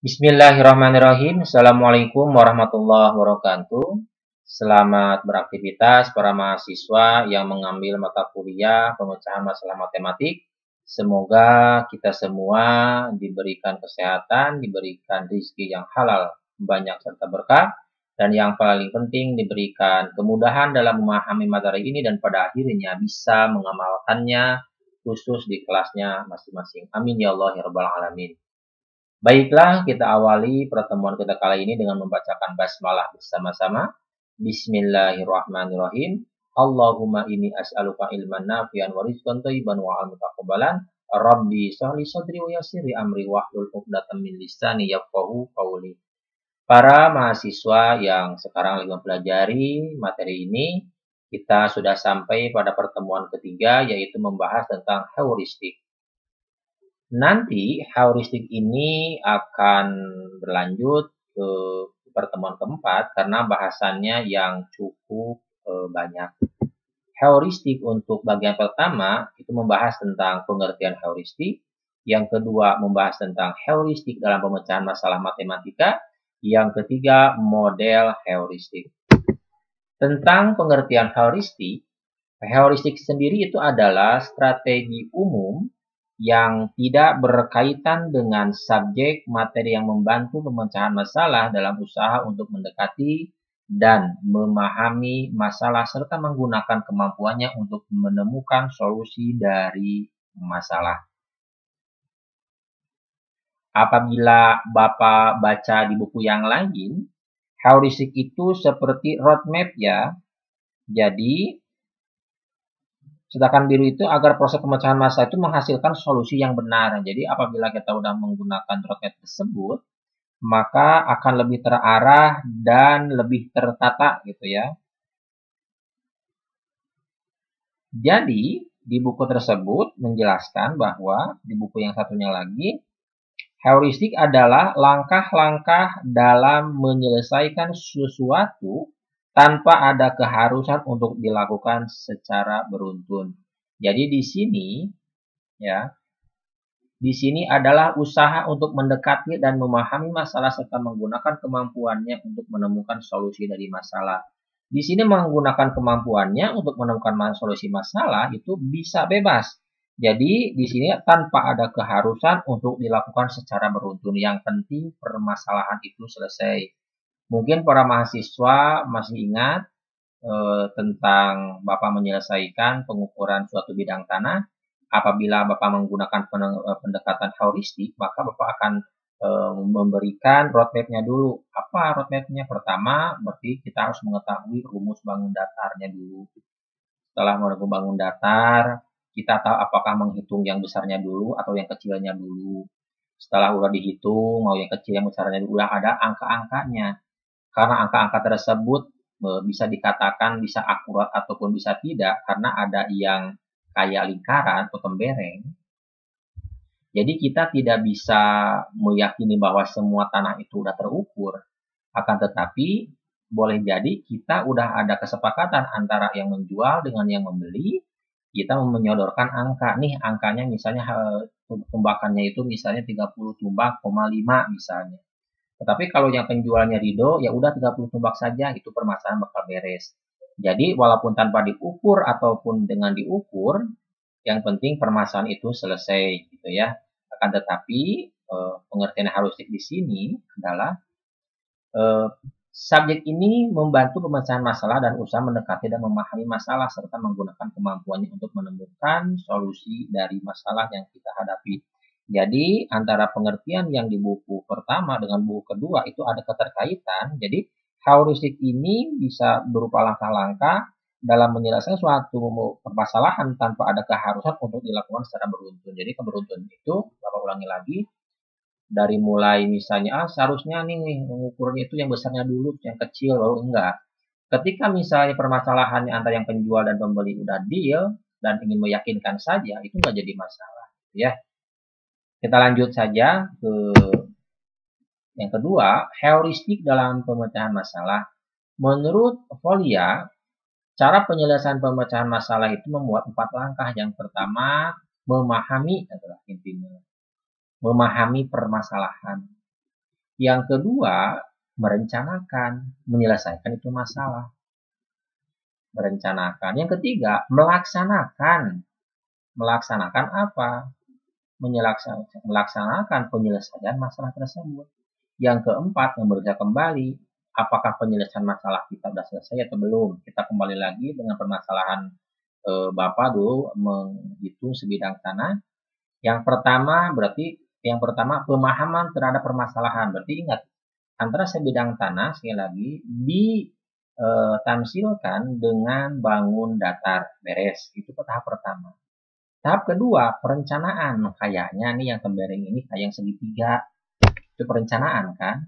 Bismillahirrahmanirrahim. Assalamualaikum warahmatullahi wabarakatuh. Selamat beraktivitas para mahasiswa yang mengambil mata kuliah pemecahan masalah matematik. Semoga kita semua diberikan kesehatan, diberikan rezeki yang halal, banyak serta berkah, dan yang paling penting diberikan kemudahan dalam memahami materi ini dan pada akhirnya bisa mengamalkannya khusus di kelasnya masing-masing. Amin ya Allah ya Rabbal Alamin. Baiklah, kita awali pertemuan kita kali ini dengan membacakan basmalah bersama-sama. Bismillahirrahmanirrahim. Allahumma inni as'aluka ilman nafi'an wa rizqan thayyiban wa 'amalan mutaqabbalan. Rabbi shrah sadri wa yassir li amri wahlul 'uqdatam min lisani yafqahu qawli. Para mahasiswa yang sekarang lagi mempelajari materi ini, kita sudah sampai pada pertemuan ketiga, yaitu membahas tentang heuristik. Nanti heuristik ini akan berlanjut ke pertemuan keempat karena bahasannya yang cukup banyak. Heuristik untuk bagian pertama itu membahas tentang pengertian heuristik, yang kedua membahas tentang heuristik dalam pemecahan masalah matematika, yang ketiga model heuristik. Tentang pengertian heuristik, heuristik sendiri itu adalah strategi umum yang tidak berkaitan dengan subjek materi yang membantu pemecahan masalah dalam usaha untuk mendekati dan memahami masalah serta menggunakan kemampuannya untuk menemukan solusi dari masalah. Apabila Bapak baca di buku yang lain, heuristik itu seperti roadmap ya. Jadi sedangkan biru itu agar proses pemecahan masalah itu menghasilkan solusi yang benar. Jadi apabila kita sudah menggunakan roadmap tersebut, maka akan lebih terarah dan lebih tertata gitu ya. Jadi di buku tersebut menjelaskan bahwa di buku yang satunya lagi, heuristik adalah langkah-langkah dalam menyelesaikan sesuatu tanpa ada keharusan untuk dilakukan secara beruntun. Jadi di sini ya, di sini adalah usaha untuk mendekati dan memahami masalah serta menggunakan kemampuannya untuk menemukan solusi dari masalah. Di sini menggunakan kemampuannya untuk menemukan solusi masalah itu bisa bebas. Jadi di sini tanpa ada keharusan untuk dilakukan secara beruntun. Yang penting permasalahan itu selesai. Mungkin para mahasiswa masih ingat tentang Bapak menyelesaikan pengukuran suatu bidang tanah. Apabila Bapak menggunakan pendekatan heuristik, maka Bapak akan memberikan roadmap-nya dulu. Apa roadmap-nya? Pertama, berarti kita harus mengetahui rumus bangun datarnya dulu. Setelah bangun datar, kita tahu apakah menghitung yang besarnya dulu atau yang kecilnya dulu. Setelah udah dihitung, mau yang kecil yang besarnya dulu, udah ada angka-angkanya. Karena angka-angka tersebut bisa dikatakan bisa akurat ataupun bisa tidak, karena ada yang kayak lingkaran atau tembereng. Jadi kita tidak bisa meyakini bahwa semua tanah itu udah terukur. Akan tetapi boleh jadi kita udah ada kesepakatan antara yang menjual dengan yang membeli. Kita menyodorkan angka. Nih angkanya misalnya tumbakannya itu misalnya 30 tumbak, 5 misalnya. Tetapi kalau yang penjualnya ridho, ya udah 30 tumbak saja, itu permasalahan bakal beres. Jadi walaupun tanpa diukur ataupun dengan diukur, yang penting permasalahan itu selesai gitu ya. Akan tetapi pengertian heuristik di sini adalah subjek ini membantu pemecahan masalah dan usaha mendekati dan memahami masalah serta menggunakan kemampuannya untuk menemukan solusi dari masalah yang kita hadapi. Jadi antara pengertian yang di buku pertama dengan buku kedua itu ada keterkaitan. Jadi heuristik ini bisa berupa langkah-langkah dalam menyelesaikan suatu permasalahan tanpa ada keharusan untuk dilakukan secara beruntun. Jadi keberuntun itu, Bapak ulangi lagi, dari mulai misalnya seharusnya nih mengukurnya itu yang besarnya dulu, yang kecil baru enggak. Ketika misalnya permasalahannya antara yang penjual dan pembeli udah deal dan ingin meyakinkan saja, itu enggak jadi masalah ya. Kita lanjut saja ke yang kedua, heuristik dalam pemecahan masalah. Menurut Folia, cara penyelesaian pemecahan masalah itu membuat 4 langkah. Yang pertama, memahami adalah intinya. Memahami permasalahan. Yang kedua, merencanakan, menyelesaikan itu masalah. Merencanakan. Yang ketiga, melaksanakan. Melaksanakan apa? Melaksanakan penyelesaian masalah tersebut. Yang keempat, memeriksa kembali apakah penyelesaian masalah kita sudah selesai atau belum. Kita kembali lagi dengan permasalahan Bapak dulu menghitung sebidang tanah. Yang pertama pemahaman terhadap permasalahan. Berarti ingat, antara sebidang tanah sekali lagi ditamsilkan dengan bangun datar beres. Itu tahap pertama. Tahap kedua, perencanaan. Kayaknya nih yang kembareng ini kayak yang segitiga. Itu perencanaan kan.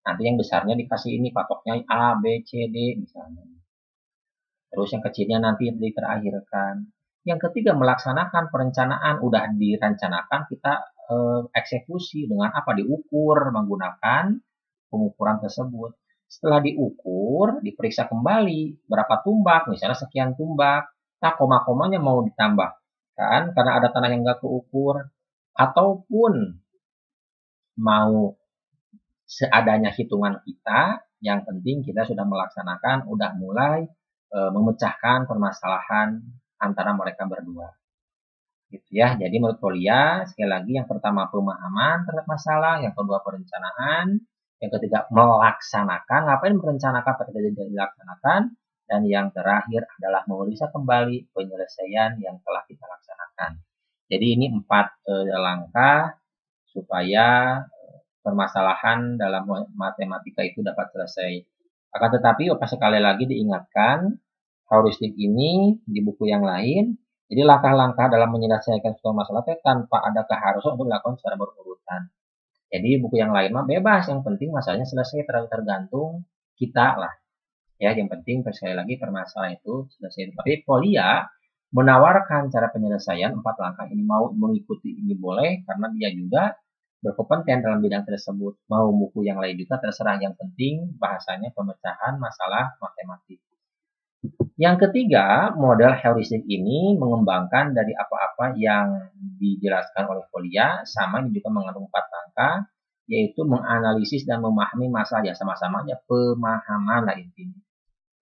Nanti yang besarnya dikasih ini patoknya A, B, C, D misalnya. Terus yang kecilnya nanti diterakhirkan. Yang ketiga, melaksanakan perencanaan. Udah direncanakan, kita eksekusi dengan apa? Diukur menggunakan pengukuran tersebut. Setelah diukur, diperiksa kembali berapa tumbak, misalnya sekian tumbak. Nah, koma-komanya mau ditambahkan karena ada tanah yang nggak keukur, ataupun mau seadanya hitungan kita, yang penting kita sudah melaksanakan, udah mulai memecahkan permasalahan antara mereka berdua. Gitu ya. Jadi menurut Polia, sekali lagi yang pertama pemahaman terhadap masalah, yang kedua perencanaan, yang ketiga melaksanakan, ngapain merencanakan ketika tidak dilaksanakan, dan yang terakhir adalah memeriksa kembali penyelesaian yang telah kita laksanakan. Jadi ini 4 langkah supaya permasalahan dalam matematika itu dapat selesai. Akan tetapi, sekali lagi diingatkan, heuristik ini di buku yang lain, jadi langkah-langkah dalam menyelesaikan suatu masalah tanpa ada keharusan untuk dilakukan secara berurutan. Jadi buku yang lain mah bebas, yang penting masalahnya selesai, tergantung kita lah. Ya, yang penting sekali lagi permasalahan itu selesai. Tapi Polia menawarkan cara penyelesaian 4 langkah ini, mau mengikuti ini boleh karena dia juga berkompeten dalam bidang tersebut. Mau buku yang lain juga terserah, yang penting bahasanya pemecahan masalah matematik. Yang ketiga, model heuristik ini mengembangkan dari apa-apa yang dijelaskan oleh Polia, sama ini juga mengandung 4 langkah, yaitu menganalisis dan memahami masalah, ya sama-sama aja pemahaman lah intinya.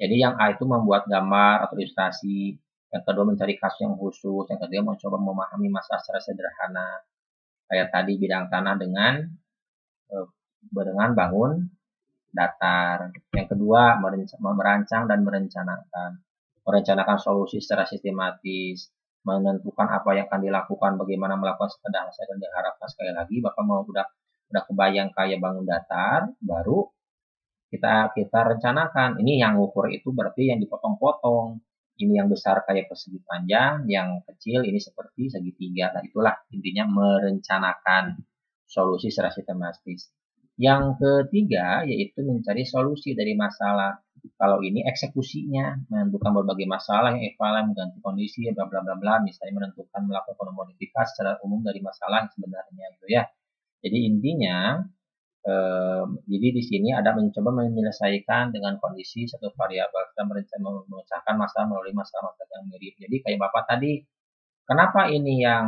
Jadi yang A itu membuat gambar atau ilustrasi, yang kedua mencari kasus yang khusus, yang ketiga mencoba memahami masalah secara sederhana. Kayak tadi bidang tanah dengan bangun datar. Yang kedua, merancang dan merencanakan solusi secara sistematis, menentukan apa yang akan dilakukan, bagaimana melakukan setelah hasil yang diharapkan. Sekali lagi, Bapak mau udah kebayang kayak bangun datar, baru kita rencanakan. Ini yang ukur itu berarti yang dipotong-potong. Ini yang besar kayak persegi panjang, yang kecil ini seperti segitiga. Nah, itulah intinya merencanakan solusi secara sistematis. Yang ketiga, yaitu mencari solusi dari masalah. Kalau ini eksekusinya, menentukan berbagai masalah yang evaluasi, mengganti kondisi, bla bla bla bla, misalnya menentukan melakukan modifikasi secara umum dari masalah yang sebenarnya, gitu ya. Jadi intinya, jadi di sini ada mencoba menyelesaikan dengan kondisi satu variabel, kita memecahkan masalah melalui masalah-masalah yang mirip. Jadi kayak Bapak tadi, kenapa ini yang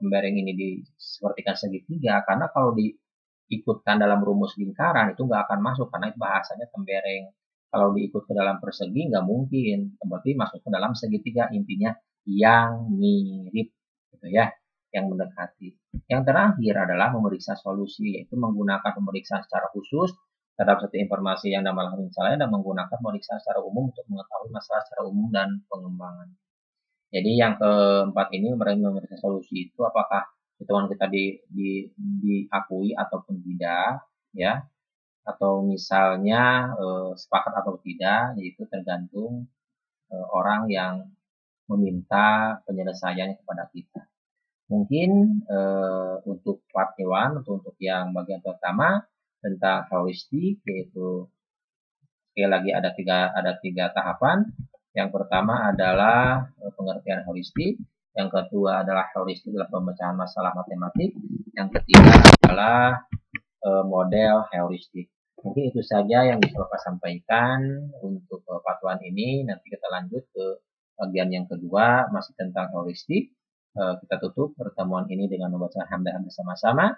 kembareng ini disepertikan segitiga? Karena kalau diikutkan dalam rumus lingkaran itu nggak akan masuk, karena itu bahasanya kembareng. Kalau diikut ke dalam persegi nggak mungkin, berarti masuk ke dalam segitiga, intinya yang mirip, gitu ya, yang mendekati. Yang terakhir adalah memeriksa solusi, yaitu menggunakan pemeriksaan secara khusus terhadap satu informasi yang dalam misalnya, dan menggunakan pemeriksaan secara umum untuk mengetahui masalah secara umum dan pengembangan. Jadi yang keempat ini, memeriksa solusi itu apakah hitungan kita diakui ataupun tidak, ya, atau misalnya sepakat atau tidak, yaitu tergantung orang yang meminta penyelesaiannya kepada kita. Mungkin untuk part 1, untuk yang bagian pertama tentang heuristik, yaitu sekali lagi ada tiga tahapan. Yang pertama adalah pengertian heuristik, yang kedua adalah heuristik dalam pemecahan masalah matematik, yang ketiga adalah model heuristik. Mungkin itu saja yang bisa Bapak sampaikan untuk part 1 ini. Nanti kita lanjut ke bagian yang kedua, masih tentang heuristik. Kita tutup pertemuan ini dengan membaca hamdalah bersama-sama.